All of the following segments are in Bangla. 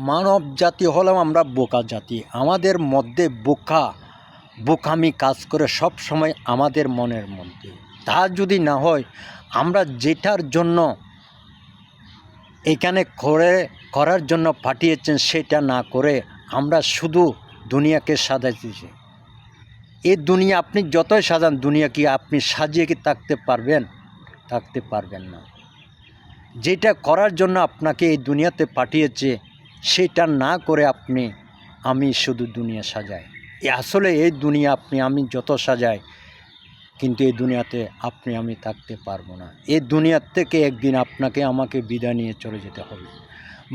মানব জাতি হলাম আমরা বোকা জাতি। আমাদের মধ্যে বোকামি কাজ করে সব সময় আমাদের মনের মধ্যে। তা যদি না হয়, আমরা যেটার জন্য এখানে করার জন্য পাঠিয়েছেন সেটা না করে আমরা শুধু দুনিয়াকে সাজাইতেছি। এই দুনিয়া আপনি যতই সাজান, দুনিয়া কি আপনি সাজিয়ে কি থাকতে পারবেন? থাকতে পারবেন না। যেটা করার জন্য আপনাকে এই দুনিয়াতে পাঠিয়েছে সেটা না করে আমি শুধু দুনিয়া সাজাই। আসলে এই দুনিয়া আমি যত সাজাই, কিন্তু এই দুনিয়াতে আমি থাকতে পারবো না। এই দুনিয়ার থেকে একদিন আপনাকে আমাকে বিদায় নিয়ে চলে যেতে হবে।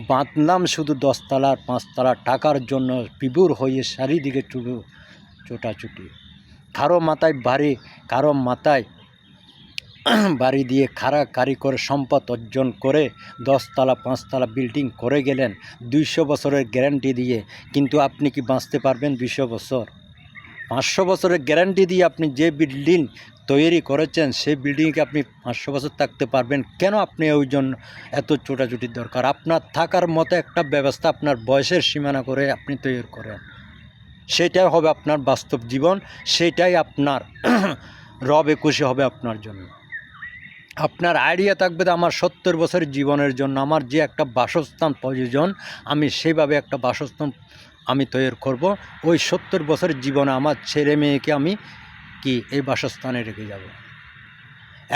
বাঁধলাম শুধু 10 তলার 5 তলার টাকার জন্য বিভোর হয়ে চারিদিকে ছোটাছুটি। কারো মাথায় বাড়ি, কারো মাথায় বাড়ি দিয়ে কারিগর সম্পদ অর্জন করে 10 তলা 5 তলা বিল্ডিং করে গেলেন 200 বছরের গ্যারান্টি দিয়ে। কিন্তু আপনি কি বাঁচতে পারবেন 200 বছর? 500 বছরের গ্যারান্টি দিয়ে আপনি যে বিল্ডিং তৈরি করেছেন সেই বিল্ডিংয়ে আপনি 500 বছর থাকতে পারবেন কেন? আপনি ওই জন্য এত ছোটাছুটির দরকার? আপনার থাকার মতো একটা ব্যবস্থা আপনার বয়সের সীমানা করে আপনি তৈরি করেন। সেটাই হবে আপনার বাস্তব জীবন, সেটাই আপনার রবে খুশি হবে আপনার জন্য। আপনার আইডিয়া থাকবে যে আমার 70 বছরের জীবনের জন্য আমার যে একটা বাসস্থান প্রয়োজন, আমি সেইভাবে একটা বাসস্থান তৈরি করব। ওই 70 বছরের জীবনে আমার ছেলে মেয়েকে আমি এই বাসস্থানে রেখে যাব।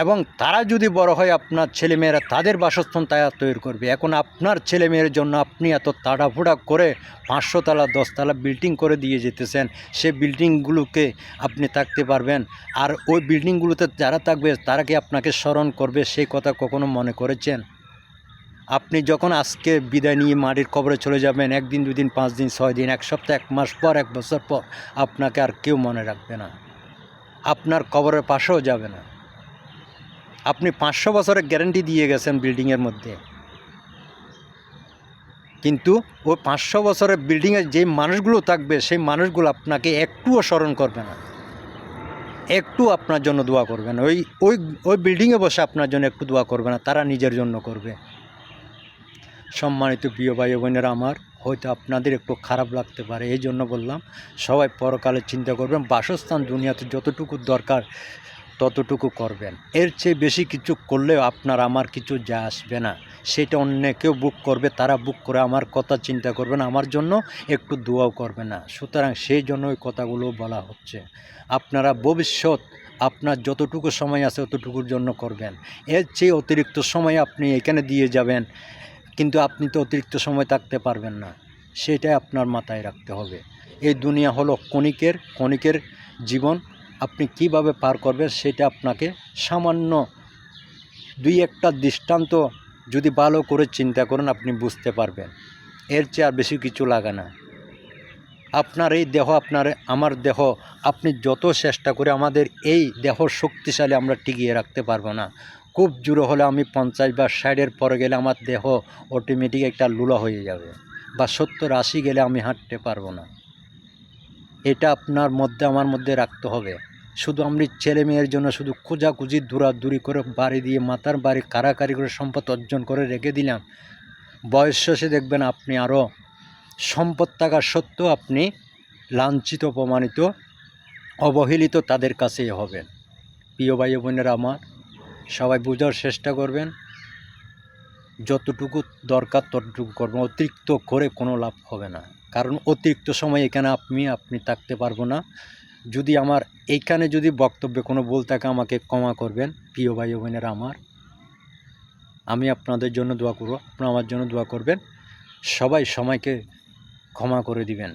এবং তারা যদি বড় হয়, আপনার ছেলেমেয়েরা তাদের বাসস্থান তৈরি করবে। এখন আপনার ছেলেমেয়ের জন্য আপনি এত তাড়াহুড়া করে 500 তলা 10 তলা বিল্ডিং করে দিয়ে যেতেছেন। সেই বিল্ডিংগুলোকে আপনি থাকতে পারবেন? আর ওই বিল্ডিংগুলোতে যারা থাকবে তারা কি আপনাকে স্মরণ করবে? সেই কথা কখনো মনে করেছেন? আপনি যখন আজকে বিদায় নিয়ে মাটির কবরে চলে যাবেন, 1 দিন 2 দিন 5 দিন 6 দিন 1 সপ্তাহ 1 মাস পর 1 বছর পর আপনাকে আর কেউ মনে রাখবে না, আপনার কবরের পাশেও যাবে না। আপনি 500 বছরের গ্যারান্টি দিয়ে গেছেন বিল্ডিংয়ের মধ্যে, কিন্তু ওই 500 বছরের বিল্ডিংয়ে যে মানুষগুলো থাকবে সেই মানুষগুলো আপনাকে একটুও স্মরণ করবে না, একটু আপনার জন্য দোয়া করবে না। ওই বিল্ডিংয়ে বসে আপনার জন্য একটু দোয়া করবে না, তারা নিজের জন্য করবে। সম্মানিত প্রিয় ভাই বোনেরা আমার, হয়তো আপনাদের একটু খারাপ লাগতে পারে, এই জন্য বললাম সবাই পরকালে চিন্তা করবেন। বাসস্থান দুনিয়াতে যতটুকু দরকার ততটুকু করবেন। এর চেয়ে বেশি কিছু করলেও আপনার আমার কিছু যা আসবে না। সেটা অন্য কেউ বুক করবে, তারা বুক করে আমার কথা চিন্তা করবে না, আমার জন্য একটু দোয়াও করবে না। সুতরাং সেই জন্য ওই কথাগুলো বলা হচ্ছে। আপনারা ভবিষ্যৎ আপনার যতটুকু সময় আছে ততটুকুর জন্য করবেন। এর চেয়ে অতিরিক্ত সময় আপনি এখানে দিয়ে যাবেন, কিন্তু আপনি তো অতিরিক্ত সময় থাকতে পারবেন না। সেটাই আপনার মাথায় রাখতে হবে। এই দুনিয়া হলো ক্ষণিকের জীবন। আপনি কিভাবে পার করবেন সেটা আপনাকে সামান্য 2-1টা দৃষ্টান্ত যদি ভালো করে চিন্তা করেন আপনি বুঝতে পারবেন। এর চেয়ে আর বেশি কিছু লাগে না। আপনার এই দেহ, আমার দেহ, আপনি যত চেষ্টা করে আমাদের এই দেহ শক্তিশালী আমরা টিকিয়ে রাখতে পারবো না। খুব জোরে হলে আমি 50 বা 60-এর পরে গেলে আমার দেহ অটোমেটিক একটা লুলা হয়ে যাবে, বা 70-80 গেলে আমি হাঁটতে পারবো না। এটা আপনার মধ্যে আমার মধ্যে রাখতে হবে। শুধু আমি ছেলে মেয়ের জন্য শুধু খোঁজাখুঁজি দৌড়াদৌড়ি করে বাড়ি দিয়ে মাথার বাড়ি কারাকারি করে সম্পদ অর্জন করে রেখে দিলাম। বয়স শেষে দেখবেন আপনি আরও সম্পদ থাকা সত্ত্বেও আপনি লাঞ্ছিত, অপমানিত, অবহেলিত তাদের কাছেই হবেন। প্রিয় ভাই বোনেরা আমার, সবাই বোঝার চেষ্টা করবেন। যতটুকু দরকার ততটুকু করবেন, অতিরিক্ত করে কোনো লাভ হবে না। কারণ অতিরিক্ত সময় এখানে আপনি থাকতে পারবো না। যদি আমার এইখানে যদি বক্তব্যে কোনো ভুল থাকে আমাকে ক্ষমা করবেন। প্রিয় ভাই বোনেরা আমার, আমি আপনাদের জন্য দোয়া করব, আপনারা আমার জন্য দোয়া করবেন। সবাই সময়কে ক্ষমা করে দিবেন।